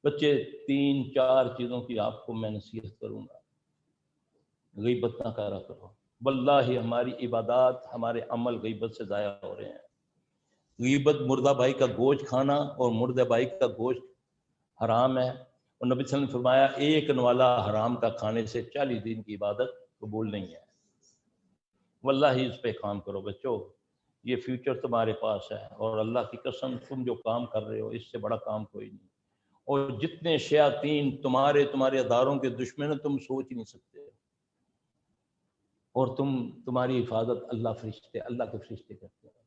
بچے 3-4 چیزوں کی آپ کو میں نصیحت کروں گا، غیبت نہ کرا کرو۔ واللہ ہماری عبادات، ہمارے عمل غیبت سے ضائع ہو رہے ہیں۔ غیبت مردہ بھائی کا گوشت کھانا، اور مردہ بھائی کا گوشت حرام ہے، اور نبی صلی اللہ علیہ وسلم نے فرمایا ایک نوالا حرام کا کھانے سے 40 دن کی عبادت قبول نہیں ہے۔ واللہ اس پہ کام کرو بچوں، یہ فیوچر تمہارے پاس ہے، اور اللہ کی قسم تم جو کام کر رہے ہو اس سے بڑا کام کوئی نہیں۔ اور جتنے شیاطین تمہارے اداروں کے دشمن ہیں تم سوچ نہیں سکتے، اور تمہاری حفاظت اللہ کے فرشتے کرتے ہیں۔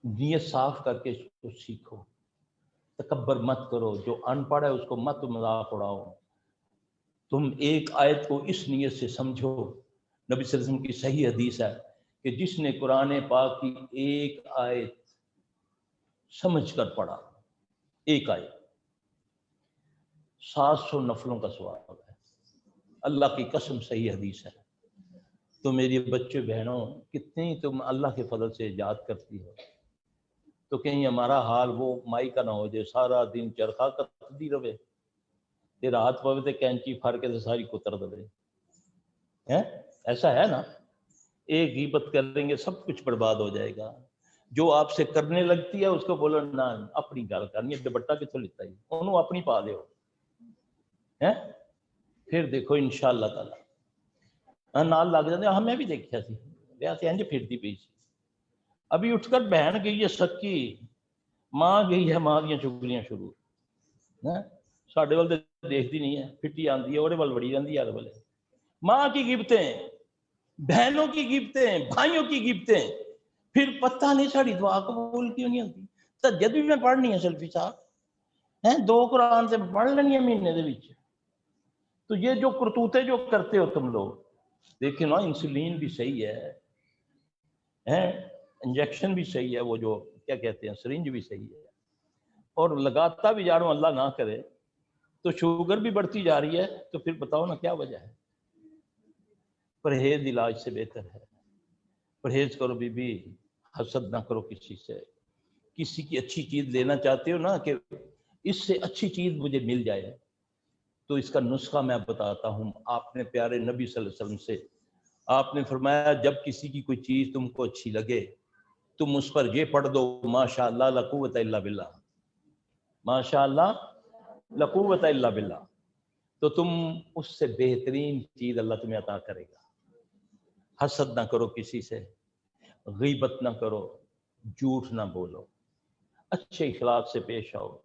نیت صاف کر کے اس کو سیکھو، تکبر مت کرو، جو ان پڑھ ہے اس کو مت مذاق اڑاؤ۔ تم ایک آیت کو اس نیت سے سمجھو، نبی صلی اللہ علیہ وسلم کی صحیح حدیث ہے کہ جس نے قرآن پاک کی ایک آیت سمجھ کر پڑھا، ایک آیت، 700 نفلوں کا ثواب ہے۔ اللہ کی قسم صحیح حدیث ہے۔ تو میری بچے بہنوں، کتنی تم اللہ کے فضل سے یاد کرتی ہو، تو کہیں ہمارا حال وہ مائی کا نہ ہو جائے، سارا دن چرخا کتتی رہے، تیرا ہاتھ پوے تے کینچی پھڑ کے ساری کتر دے۔ ایسا ہے نا؟ ایک غیبت کریں گے سب کچھ برباد ہو جائے گا۔ جو آپ سے کرنے لگتی ہے اس کو بولو نہ، اپنی گل کرنی ہے، دوپٹہ کتوں لیتا ہی انہوں اپنی پا دیو، پھر دیکھو انشاءاللہ تعالی نال لگ جاتے۔ ہاں میں بھی دیکھا سی، ویسے انج پھرتی پئی سی، ابھی اٹھ کر بہن گئی ہے سکی، ماں گئی ہے، ماں دیاں چگلیاں شروع۔ ساڈے ول تے دیکھتی نہیں ہے، پھٹی آندی ہے وہ وڑی جاندی ہے ہر ویلے۔ ماں کی غیبتیں، بہنوں کی غیبتیں، بھائیوں کی غیبتیں، پھر پتہ نہیں ساری دعا قبول کیوں نہیں ہوتی۔ تہجد بھی میں پڑھنی ہے سلفی صاحب، 2 قرآن سے پڑھ لینی ہے مہینے دے وچ۔ تو یہ جو کرتوتے جو کرتے ہو تم لوگ، دیکھیں نا، انسولین بھی صحیح ہے، انجیکشن بھی صحیح ہے، وہ جو کیا کہتے ہیں سرنج بھی صحیح ہے، اور لگاتا بھی جا رہا ہوں، اللہ نہ کرے تو شوگر بھی بڑھتی جا رہی ہے، تو پھر بتاؤ نا کیا وجہ ہے؟ پرہیز علاج سے بہتر ہے۔ پرہیز کرو بی بی، حسد نہ کرو کسی سے۔ کسی کی اچھی چیز لینا چاہتے ہو نا، کہ اس سے اچھی چیز مجھے مل جائے، تو اس کا نسخہ میں بتاتا ہوں۔ آپ نے پیارے نبی صلی اللہ علیہ وسلم سے آپ نے فرمایا جب کسی کی کوئی چیز تم کو اچھی لگے، تم اس پر یہ پڑھ دو ماشاء اللہ لا قوت الا باللہ، ماشاء اللہ لا قوت الا باللہ، تو تم اس سے بہترین چیز اللہ تمہیں عطا کرے گا۔ حسد نہ کرو کسی سے، غیبت نہ کرو، جھوٹ نہ بولو، اچھے اخلاق سے پیش آؤ۔